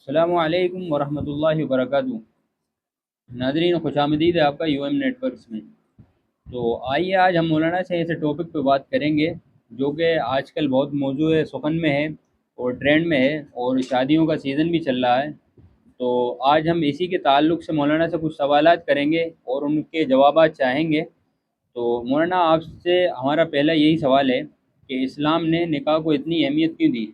السلام علیکم ورحمۃ اللہ وبرکاتہ۔ ناظرین خوش آمدید ہے آپ کا یو ایم نیٹ ورکس میں۔ تو آئیے آج ہم مولانا سے ایسے ٹاپک پہ بات کریں گے جو کہ آج کل بہت موضوع سخن میں ہے اور ٹرینڈ میں ہے، اور شادیوں کا سیزن بھی چل رہا ہے۔ تو آج ہم اسی کے تعلق سے مولانا سے کچھ سوالات کریں گے اور ان کے جوابات چاہیں گے۔ تو مولانا آپ سے ہمارا پہلا یہی سوال ہے کہ اسلام نے نکاح کو اتنی اہمیت کیوں دی؟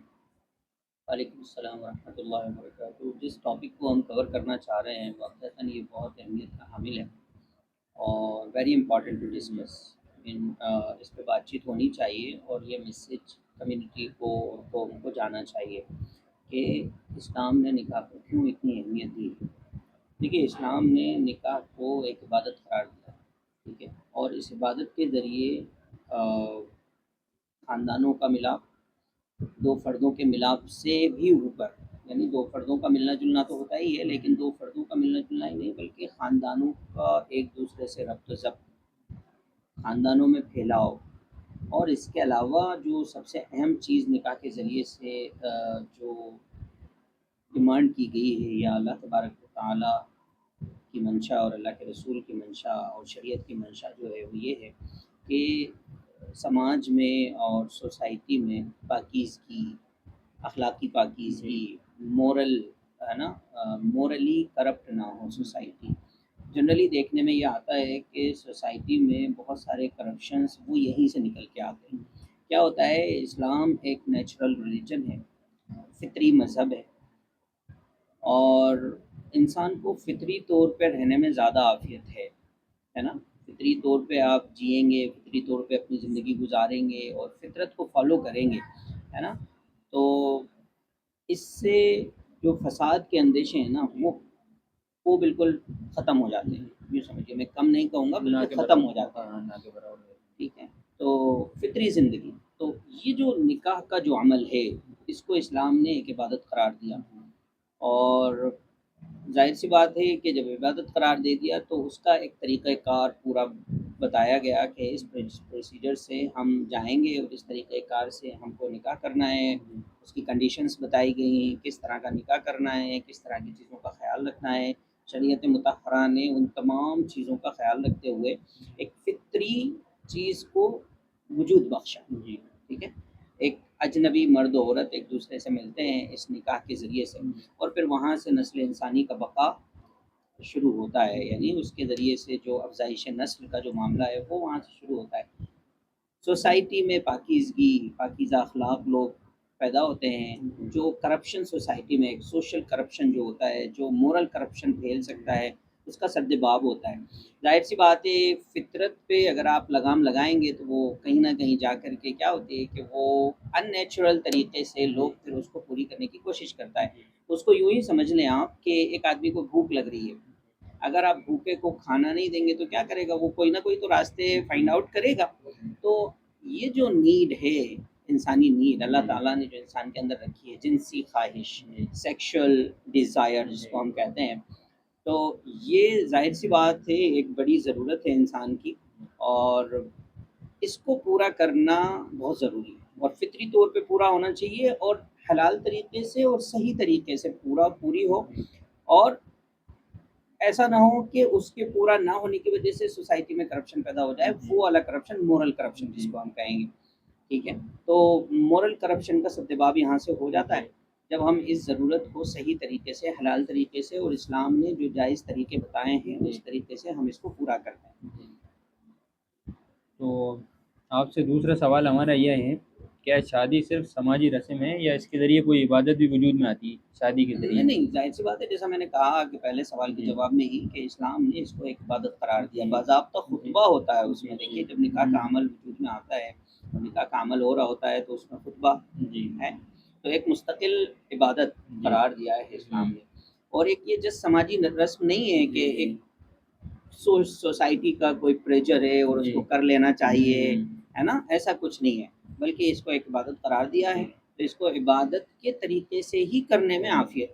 وعلیکم السلام ورحمۃ اللہ وبرکاتہ۔ جس ٹاپک کو ہم کور کرنا چاہ رہے ہیں واقعتاً یہ بہت اہمیت کا حامل ہے اور ویری امپورٹنٹ ٹو ڈسکس۔ اس پہ بات چیت ہونی چاہیے اور یہ میسیج کمیونٹی کو جانا چاہیے کہ اسلام نے نکاح کو کیوں اتنی اہمیت دی۔ دیکھیے، اسلام نے نکاح کو ایک عبادت قرار دیا، ٹھیک ہے، اور اس عبادت کے ذریعے خاندانوں کا ملاپ، دو فردوں کے ملاپ سے بھی اوپر، یعنی دو فردوں کا ملنا جلنا تو ہوتا ہی ہے، لیکن دو فردوں کا ملنا جلنا ہی نہیں بلکہ خاندانوں کا ایک دوسرے سے ربط و ضبط، خاندانوں میں پھیلاؤ، اور اس کے علاوہ جو سب سے اہم چیز نکاح کے ذریعے سے جو ڈیمانڈ کی گئی ہے، یا اللہ تبارک و تعالیٰ کی منشا اور اللہ کے رسول کی منشا اور شریعت کی منشا جو ہے وہ یہ ہے کہ سماج میں اور سوسائٹی میں پاکیزگی، اخلاقی پاکیزگی، مورل ہے نا، مورلی کرپٹ نہ ہو سوسائٹی۔ جنرلی دیکھنے میں یہ آتا ہے کہ سوسائٹی میں بہت سارے کرپشنز وہ یہیں سے نکل کے آتے ہیں۔ کیا ہوتا ہے، اسلام ایک نیچرل ریلیجن ہے، فطری مذہب اور انسان کو فطری طور پہ رہنے میں زیادہ عافیت ہے نا۔ فطری طور پہ آپ جئیں گے، فطری طور پہ اپنی زندگی گزاریں گے اور فطرت کو فالو کریں گے، ہے نا، تو اس سے جو فساد کے اندیشے ہیں نا وہ بالکل ختم ہو جاتے ہیں۔ یوں سمجھیے، میں کم نہیں کہوں گا بلکہ ختم ہو جاتا ہے، ٹھیک ہے۔ تو فطری زندگی، تو یہ جو نکاح کا جو عمل ہے اس کو اسلام نے ایک عبادت قرار دیا، اور ظاہر سی بات ہے کہ جب عبادت قرار دے دیا تو اس کا ایک طریقہ کار پورا بتایا گیا کہ اس پروسیجر سے ہم جائیں گے اور اس طریقہ کار سے ہم کو نکاح کرنا ہے۔ اس کی کنڈیشنز بتائی گئی، کس طرح کا نکاح کرنا ہے، کس طرح کی چیزوں کا خیال رکھنا ہے۔ شریعت مطہرہ نے ان تمام چیزوں کا خیال رکھتے ہوئے ایک فطری چیز کو وجود بخشا، ٹھیک ہے۔ ایک اجنبی مرد و عورت ایک دوسرے سے ملتے ہیں اس نکاح کے ذریعے سے، اور پھر وہاں سے نسل انسانی کا بقا شروع ہوتا ہے، یعنی اس کے ذریعے سے جو افزائش نسل کا جو معاملہ ہے وہ وہاں سے شروع ہوتا ہے۔ سوسائٹی میں پاکیزگی، پاکیزہ اخلاق لوگ پیدا ہوتے ہیں۔ جو کرپشن سوسائٹی میں، ایک سوشل کرپشن جو ہوتا ہے، جو مورل کرپشن پھیل سکتا ہے، اس کا سد باب ہوتا ہے۔ ظاہر سی بات ہے، فطرت پہ اگر آپ لگام لگائیں گے تو وہ کہیں نہ کہیں جا کر کے کیا ہوتی ہے کہ وہ ان نیچرل طریقے سے لوگ پھر اس کو پوری کرنے کی کوشش کرتا ہے۔ اس کو یوں ہی سمجھ لیں آپ کہ ایک آدمی کو بھوک لگ رہی ہے، اگر آپ بھوکے کو کھانا نہیں دیں گے تو کیا کرے گا، وہ کوئی نہ کوئی تو راستے فائنڈ آؤٹ کرے گا۔ تو یہ جو نیڈ ہے، انسانی نیڈ اللہ تعالیٰ نے جو انسان کے اندر رکھی ہے، جنسی خواہش، سیکشل ڈیزائر جس کو ہم کہتے ہیں، تو یہ ظاہر سی بات ہے ایک بڑی ضرورت ہے انسان کی، اور اس کو پورا کرنا بہت ضروری ہے اور فطری طور پہ پورا ہونا چاہیے، اور حلال طریقے سے اور صحیح طریقے سے پوری ہو، اور ایسا نہ ہو کہ اس کے پورا نہ ہونے کی وجہ سے سوسائٹی میں کرپشن پیدا ہو جائے، وہ والا کرپشن، مورل کرپشن جس کو ہم کہیں گے، ٹھیک ہے۔ تو مورل کرپشن کا سدباب یہاں سے ہو جاتا ہے جب ہم اس ضرورت کو صحیح طریقے سے، حلال طریقے سے، اور اسلام نے جو جائز طریقے بتائے ہیں اس طریقے سے ہم اس کو پورا کرتے ہیں۔ تو آپ سے دوسرا سوال ہمارا یہ ہے، کیا شادی صرف سماجی رسم ہے یا اس کے ذریعے کوئی عبادت بھی وجود میں آتی ہے شادی کے ذریعے؟ نہیں، ظاہر سی بات ہے، جیسا میں نے کہا کہ پہلے سوال کے جواب میں ہی کہ اسلام نے اس کو ایک عبادت قرار دیا، باضابطہ خطبہ ہوتا ہے اس میں۔ دیکھیے، جب نکاح کا عمل وجود میں آتا ہے، نکاح کا عمل ہو رہا ہوتا ہے تو اس میں خطبہ ہے، تو ایک مستقل عبادت قرار دیا ہے اسلام نے۔ اور ایک یہ جس سماجی رسم نہیں ہے کہ ایک سوسائٹی کا کوئی پریشر ہے اور اس کو کر لینا چاہیے، ہے نا، ایسا کچھ نہیں ہے، بلکہ اس کو ایک عبادت قرار دیا ہے، تو اس کو عبادت کے طریقے سے ہی کرنے میں عافیت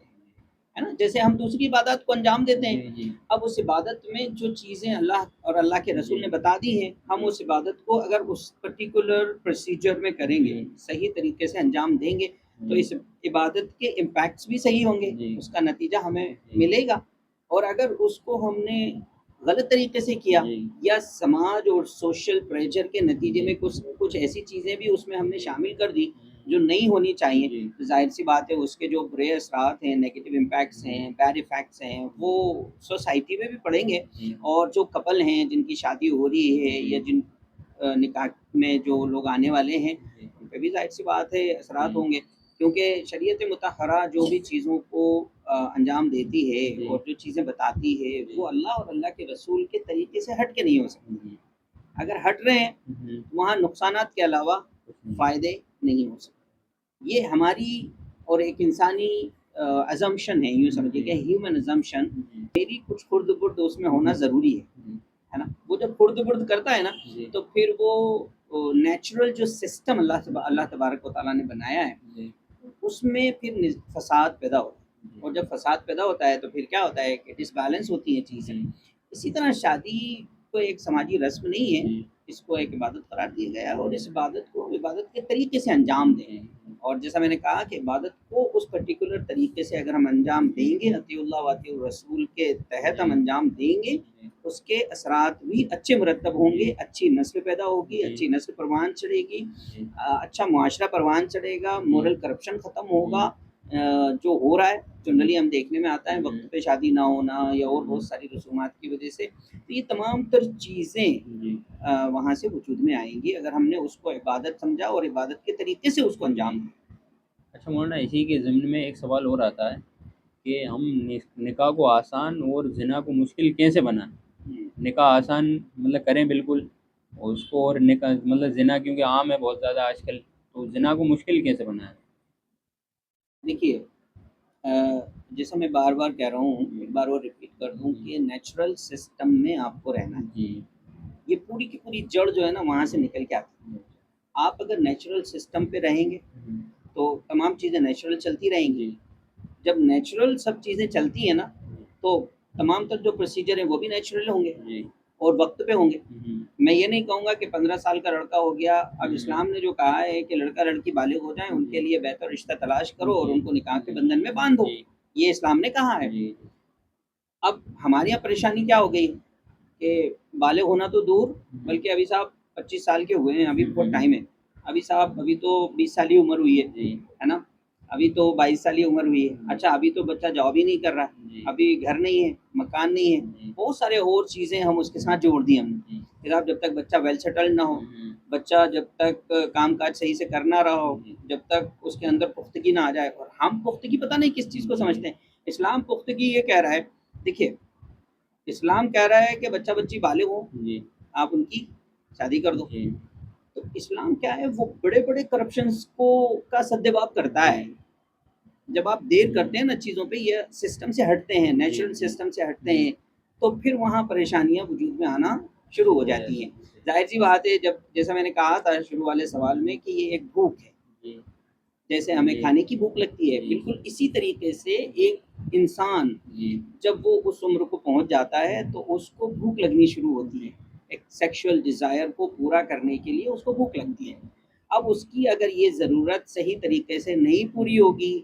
ہے نا۔ جیسے ہم دوسری عبادت کو انجام دیتے ہیں، اب اس عبادت میں جو چیزیں اللہ اور اللہ کے رسول نے بتا دی ہیں، ہم اس عبادت کو اگر اس پرٹیکولر پروسیجر میں کریں گے، صحیح طریقے سے انجام دیں گے، تو اس عبادت کے امپیکٹس بھی صحیح ہوں گے، اس کا نتیجہ ہمیں ملے گا. اور اگر اس کو ہم نے غلط طریقے سے کیا یا سماج اور سوشل پریشر کے نتیجے میں کچھ ایسی چیزیں بھی اس میں ہم نے شامل کر دی جو نہیں ہونی چاہیے، تو ظاہر سی بات ہے اس کے جو برے اثرات ہیں، نیگیٹو امپیکٹس ہیں، بیڈ افیکٹس ہیں، وہ سوسائٹی میں بھی پڑیں گے. اور جو کپل ہیں جن کی شادی ہو رہی ہے یا جن نکاح میں جو لوگ آنے والے ہیں، ان پہ بھی ظاہر سی بات ہے اثرات ہوں گے، کیونکہ شریعت مطہرہ جو بھی چیزوں کو انجام دیتی ہے اور جو چیزیں بتاتی ہے وہ اللہ اور اللہ کے رسول کے طریقے سے ہٹ کے نہیں ہو سکتی. اگر ہٹ رہے ہیں تو وہاں نقصانات کے علاوہ فائدے نہیں ہو سکتے. یہ ہماری اور ایک انسانی ازمپشن ہے، یوں سمجھیے کہ ہیومن ازمپشن، میری کچھ خرد برد اس میں ہونا ضروری ہے نا. وہ جب خرد برد کرتا ہے نا تو پھر وہ نیچرل جو سسٹم اللہ تبارک و تعالیٰ نے بنایا ہے اس میں پھر فساد پیدا ہوتا ہے. اور جب فساد پیدا ہوتا ہے تو پھر کیا ہوتا ہے کہ ڈس بیلنس ہوتی ہیں چیزیں. اسی طرح شادی تو ایک سماجی رسم نہیں ہے، اس کو ایک عبادت قرار دیا گیا ہے، اور اس عبادت کو عبادت کے طریقے سے انجام دیں. اور جیسا میں نے کہا کہ عبادت کو اس پرٹیکولر طریقے سے اگر ہم انجام دیں گے، اطیع اللہ و اطیع الرسول کے تحت ہم انجام دیں گے، اس کے اثرات بھی اچھے مرتب ہوں گے. اچھی نسل پیدا ہوگی، اچھی نسل پروان چڑھے گی، اچھا معاشرہ پروان چڑھے گا، مورل کرپشن ختم ہوگا. جو ہو رہا ہے جنرلی ہم دیکھنے میں آتا ہے وقت پہ شادی نہ ہونا یا اور بہت ساری رسومات کی وجہ سے، تو یہ تمام تر چیزیں وہاں سے وجود میں آئیں گی اگر ہم نے اس کو عبادت سمجھا اور عبادت کے طریقے سے اس کو انجام دیا. اچھا مولانا، اسی کے ضمن میں ایک سوال اور آتا ہے کہ ہم نکاح کو آسان اور زنا کو مشکل کیسے بنائیں؟ نکاح آسان مطلب کریں بالکل، اور اس کو، اور نکاح مطلب زنا کیونکہ عام ہے بہت زیادہ آج کل، تو زنا کو مشکل کیسے بنائیں؟ دیکھیے، جیسا میں بار بار کہہ رہا ہوں، ایک بار اور ریپیٹ کر دوں کہ نیچرل سسٹم میں آپ کو رہنا ہے. یہ پوری کی پوری جڑ جو ہے نا وہاں سے نکل کے آتی ہے. آپ اگر نیچرل سسٹم پہ رہیں گے تو تمام چیزیں نیچرل چلتی رہیں گی. جب نیچرل سب چیزیں چلتی ہیں نا تو تمام تر جو پروسیجر ہیں وہ بھی نیچرل ہوں گے اور وقت پہ ہوں گے. میں یہ نہیں کہوں گا کہ 15 سال کا لڑکا ہو گیا، اب اسلام نے جو کہا ہے کہ لڑکا لڑکی بالغ ہو جائیں ان کے لیے بہتر رشتہ تلاش کرو اور ان کو نکاح کے بندھن میں باندھو، یہ اسلام نے کہا ہے. اب ہمارے یہاں پریشانی کیا ہو گئی کہ بالغ ہونا تو دور، بلکہ ابھی صاحب 25 سال کے ہوئے ہیں، ابھی بہت ٹائم ہے. ابھی صاحب ابھی تو 20 سال ہی عمر ہوئی ہے نا، ابھی تو 22 سال ہی عمر ہوئی ہے. اچھا ابھی تو بچہ جاب ہی نہیں کر رہا، ابھی گھر نہیں ہے، مکان نہیں ہے، بہت سارے اور چیزیں ہم اس کے ساتھ جوڑ دی ہم نے. جناب جب تک بچہ ویل سیٹلڈ نہ ہو، بچہ جب تک کام کاج صحیح سے کرنا رہا ہو، جب تک اس کے اندر پختگی نہ آ جائے. اور ہم پختگی پتہ نہیں کس چیز کو سمجھتے ہیں. اسلام پختگی یہ کہہ رہا ہے، دیکھیے اسلام کہہ رہا ہے کہ بچہ بچی بالغ ہو، آپ ان کی شادی کر دو. تو اسلام کیا ہے، وہ بڑے بڑے کرپشنز کو کا سدباب کرتا ہے. جب آپ دیر کرتے ہیں نا چیزوں پہ، یہ سسٹم سے ہٹتے ہیں، نیچرل سسٹم سے ہٹتے ہیں، تو پھر وہاں پریشانیاں وجود میں آنا شروع ہو جاتی ہیں. ظاہر سی بات ہے، جب جیسا میں نے کہا تھا شروع والے سوال میں کہ یہ ایک بھوک ہے، جیسے ہمیں کھانے کی بھوک لگتی ہے، بالکل اسی طریقے سے ایک انسان جب وہ اس عمر کو پہنچ جاتا ہے تو اس کو بھوک لگنی شروع ہوتی ہے. ایک سیکشول ڈیزائر کو پورا کرنے کے لیے اس کو بھوک لگتی ہے. اب اس کی اگر یہ ضرورت صحیح طریقے سے نہیں پوری ہوگی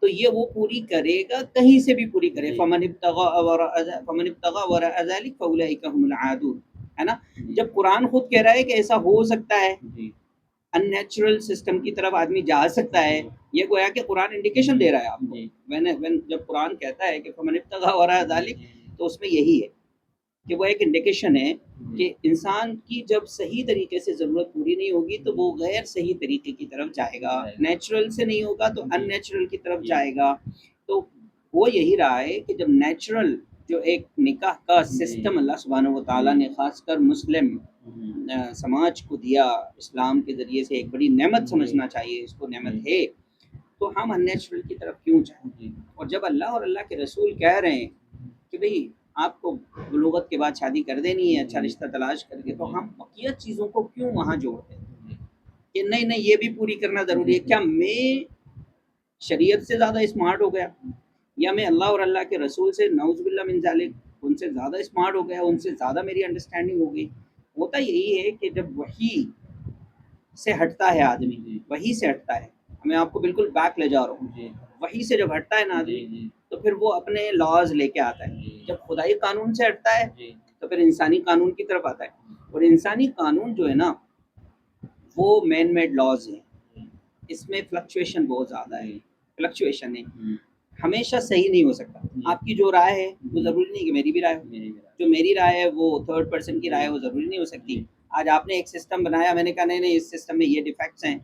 تو یہ وہ پوری کرے گا، کہیں سے بھی پوری کرے. فمن ابتغى وراء ذلك فاولئك هم العادون، ہے نا. جب قرآن خود کہہ رہا ہے کہ ایسا ہو سکتا ہے، ان نیچرل سسٹم کی طرف آدمی جا سکتا ہے، یہ گویا کہ قرآن انڈیکیشن دے رہا ہے آپ کو. جب قرآن کہتا ہے کہ فمن ابتغى وراء ذلك، تو اس میں یہی ہے کہ وہ ایک انڈیکیشن ہے کہ انسان کی جب صحیح طریقے سے ضرورت پوری نہیں ہوگی تو وہ غیر صحیح طریقے کی طرف جائے گا. نیچرل سے نہیں ہوگا تو ان نیچرل کی طرف جائے گا. تو وہ یہی رہا ہے کہ جب نیچرل جو ایک نکاح کا سسٹم اللہ سبحانہ و تعالیٰ نے خاص کر مسلم سماج کو دیا، اسلام کے ذریعے سے ایک بڑی نعمت سمجھنا چاہیے، اس کو نعمت ہے، تو ہم ان نیچرل کی طرف کیوں جائیں؟ اور جب اللہ اور اللہ کے رسول کہہ رہے ہیں کہ بھئی آپ کو بلوغت کے بعد شادی کر دینی ہے اچھا رشتہ تلاش کر کے، تو ہم بقیہ چیزوں کو کیوں وہاں جوڑتے ہیں کہ نہیں یہ بھی پوری کرنا ضروری ہے؟ کیا میں شریعت سے زیادہ اسمارٹ ہو گیا، یا میں اللہ اور اللہ کے رسول سے نعوذ باللہ من ذالک ان سے زیادہ اسمارٹ ہو گیا، ان سے زیادہ میری انڈرسٹینڈنگ ہو گئی؟ ہوتا یہی ہے کہ جب وحی سے ہٹتا ہے آدمی، وحی سے ہٹتا ہے میں آپ کو بالکل بیک لے جا رہا ہوں. جی وہی سے جب ہٹتا ہے نا جی آدمی جی تو پھر وہ اپنے لاز لے کے آتا ہے. جی جب خدائی قانون سے ہٹتا ہے جی تو پھر انسانی قانون کی طرف آتا ہے. اور انسانی قانون جو ہے نا وہ مین میڈ لاز ہیں. اس میں فلکچویشن بہت زیادہ ہے. فلکچویشن ہے, ہمیشہ صحیح نہیں ہو سکتا. آپ کی جو رائے ہے وہ ضروری نہیں کہ میری بھی رائے ہو. میری بھی رائے. جو میری رائے ہے وہ تھرڈ پرسن کی رائے ہے, وہ ضروری نہیں ہو سکتی. آج آپ نے ایک سسٹم بنایا, میں نے کہا نہیں نہیں اس سسٹم میں یہ ڈیفیکٹس ہیں.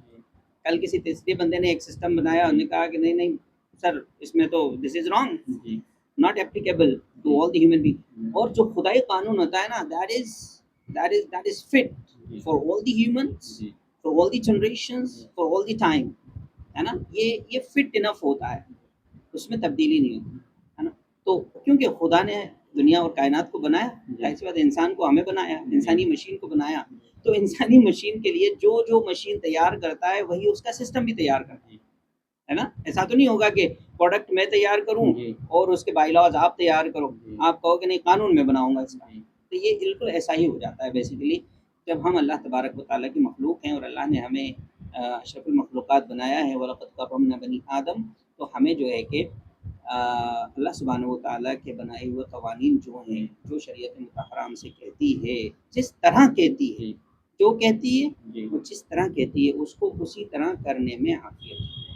کل کسی تیسرے بندے نے ایک سسٹم بنایا, انہوں نے کہا کہ نہیں نہیں سر اس میں تو دس از رانگ, جی not applicable to all the human being. اور جو خدائی قانون ہوتا ہے نا that is fit for all the humans, G for all the generations, for all the time, ہے نا. یہ فٹ انف ہوتا ہے, اس میں تبدیلی نہیں ہوتی, ہے نا. تو کیونکہ خدا نے دنیا اور کائنات کو بنایا, ایسی بات انسان کو ہمیں بنایا, انسانی مشین کو بنایا, تو انسانی مشین کے لیے جو مشین تیار کرتا ہے وہی اس کا سسٹم بھی تیار کرتا ہے نا. ایسا تو نہیں ہوگا کہ پروڈکٹ میں تیار کروں اور اس کے بائی لاز آپ تیار کرو, آپ کہو کہ نہیں قانون میں بناؤں گا اس کا. تو یہ بالکل ایسا ہی ہو جاتا ہے بیسیکلی. جب ہم اللہ تبارک و تعالیٰ کی مخلوق ہیں اور اللہ نے ہمیں اشرف المخلوقات بنایا ہے, وَلَقَدْ كَرَّمْنَا بَنِي آدم, تو ہمیں جو ہے کہ اللہ سبحانہ و تعالیٰ کے بنائے ہوئے قوانین جو ہیں, جو شریعت مطہرہ ہم سے کہتی ہے, جس طرح کہتی ہے, جو کہتی ہے وہ جس طرح کہتی ہے, اس کو اسی طرح کرنے میں عافیت ہے.